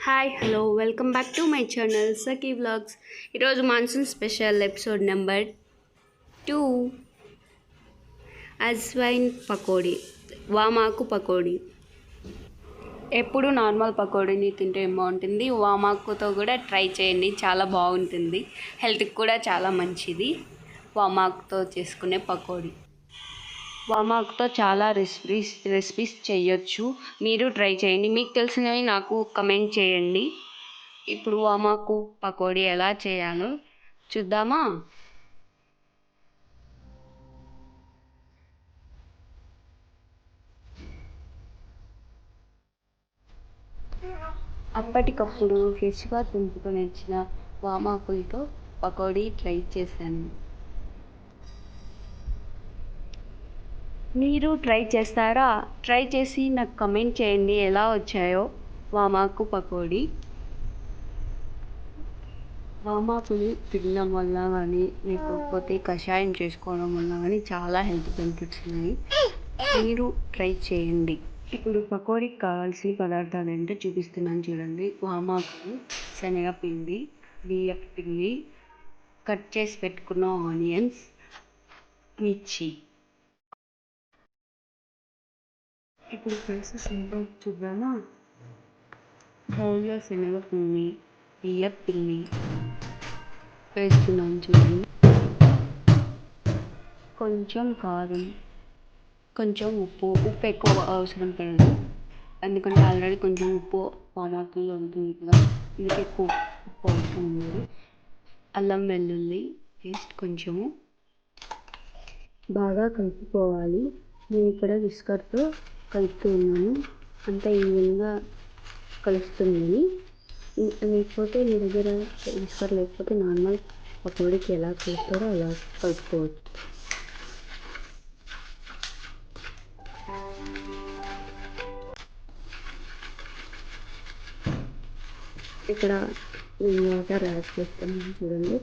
Hi hello welcome back to my channel Sakhi vlogs. ఈరోజు monsoon special episode number 2 ajwain pakodi, వామాకు పకోడీ. ఎప్పుడు normal పకోడీని తింటే ఏం బాగుంటుంది, వామాకుతో కూడా ట్రై చేయండి, చాలా బాగుంటుంది. హెల్త్కి కూడా చాలా మంచిది వామాకుతో చేసుకునే పకోడీ. వామాకుతో చాలా రెసిపీస్ చేయొచ్చు, మీరు ట్రై చేయండి. మీకు తెలిసినవి నాకు కమెంట్ చేయండి. ఇప్పుడు వామాకు పకోడీ ఎలా చేయాలో చూద్దామా? అప్పటికప్పుడు ఫ్రెష్గా తెంపుకొని వచ్చిన వామాకులతో పకోడీ ట్రై చేశాను. మీరు ట్రై చేస్తారా? ట్రై చేసి నాకు కమెంట్ చేయండి ఎలా వచ్చాయో వామాకు పకోడీ. వామాకుని తినడం వల్ల కానీ, లేకపోతే కషాయం చేసుకోవడం వల్ల కానీ చాలా హెల్త్ బెనిఫిట్స్ ఉన్నాయి. మీరు ట్రై చేయండి. ఇప్పుడు పకోడీకి కావాల్సిన పదార్థాలు ఏంటో చూపిస్తున్నాను చూడండి. వామాకు, శనగపిండి, బియ్యపు పిండి, కట్ చేసి పెట్టుకున్న ఆనియన్స్, మిర్చి. ఇప్పుడు ప్రాసెస్ ఏంటో చూద్దామా? బౌల్లో శనగపిండి, బియ్యపు పిండి వేస్తున్నాను చూడండి. కొంచెం కారం, కొంచెం ఉప్పు ఎక్కువ అవసరం పడదు, ఎందుకంటే ఆల్రెడీ కొంచెం ఉప్పు వామాకులో ఉంటుంది కదా, ఇందుకు ఎక్కువ ఉప్పు అవసరం ఉండదు. అల్లం వెల్లుల్లి పేస్ట్ కొంచెము బాగా కలుపుకోవాలి. నేను ఇక్కడ విస్కర్తో కలుపుతూ ఉన్నాను, అంతా ఈవెన్గా కలుస్తుందని. లేకపోతే మీ దగ్గర విస్కర్ లేకపోతే నార్మల్ పకోడీకి ఎలా కలుపుతారో అలా కలుపుకోవచ్చు. ఇక్కడ వాటర్ యాడ్ చేస్తున్నాను చూడండి.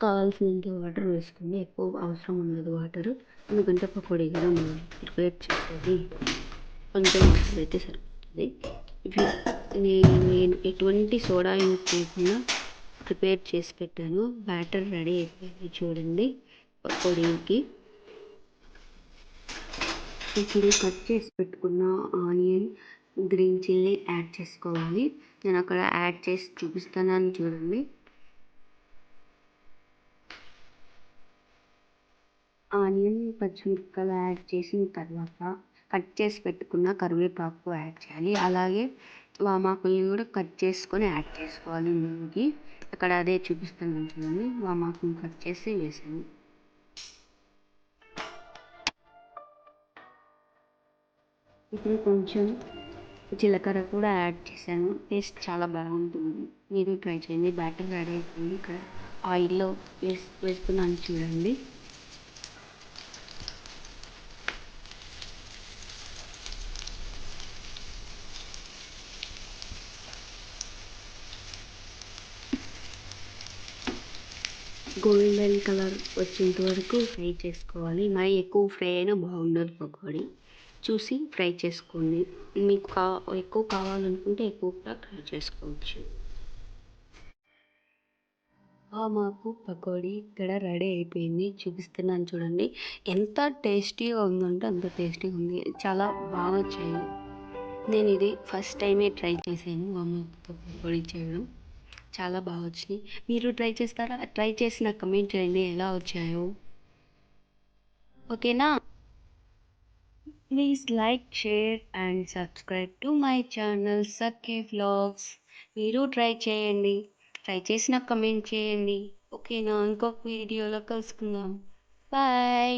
కావాల్సినంత వాటర్ వేసుకుని, ఎక్కువ అవసరం ఉండదు వాటర్, ఎందుకంటే పకోడీ కూడా మనం ప్రిపేర్ చేసేది కొంచెం వాటర్ అయితే సరిపోతుంది. నేను ఎటువంటి సోడా యూజ్ చేయకుండా ప్రిపేర్ చేసి పెట్టాను. బ్యాటర్ రెడీ అయిపోయింది చూడండి పకోడీకి. ఇప్పుడు కట్ చేసి పెట్టుకున్న ఆనియన్, గ్రీన్ చిల్లీ యాడ్ చేసుకోవాలి. నేను అక్కడ యాడ్ చేసి చూపిస్తున్నాను చూడండి. ఆనియన్, పచ్చిమిరపకాయలు యాడ్ చేసిన తర్వాత కట్ చేసి పెట్టుకున్న కరివేపాకు యాడ్ చేయాలి. అలాగే వామాకుని కూడా కట్ చేసుకొని యాడ్ చేసుకోవాలి ఇందులోకి. అక్కడ అదే చూపిస్తున్నాను చూడండి, వామాకుని కట్ చేసి వేసాను. ఇప్పుడు కొంచెం జీలకర్ర కూడా యాడ్ చేశాను, టేస్ట్ చాలా బాగుంటుంది. మీరు ట్రై చేయండి. బ్యాటర్ రెడీ అయిపోయింది. ఇక్కడ ఆయిల్లో వేస్తున్నాను చూడండి. గోల్డెన్ కలర్ వచ్చేంత వరకు ఫ్రై చేసుకోవాలి. మరి ఎక్కువ ఫ్రై అయినా బాగుండదు పకోడీ. చూసి ఫ్రై చేసుకోండి. మీకు ఎక్కువ కావాలనుకుంటే ఎక్కువ కూడా ఫ్రై చేసుకోవచ్చు. మాకు పకోడీ ఇక్కడ రెడీ అయిపోయింది, చూపిస్తున్నాను చూడండి. ఎంత టేస్టీగా ఉందంటే అంత టేస్టీగా ఉంది, చాలా బాగా వచ్చాయి. నేను ఇది ఫస్ట్ టైమే ట్రై చేశాను వామాకుతో పకోడీ చేయడం, చాలా బాగా వచ్చినాయి. మీరు ట్రై చేస్తారా? ట్రై చేసి నాకు కమెంట్ చేయండి ఎలా వచ్చాయో. ఓకేనా? Please like, share and subscribe to my channel Sakhi vlogs. మీరు ట్రై చేయండి. ట్రై చేసి నాకు కమెంట్ చేయండి. ఓకేనా? ఇంకొక వీడియోలో కలుసుకుందాం. బాయ్.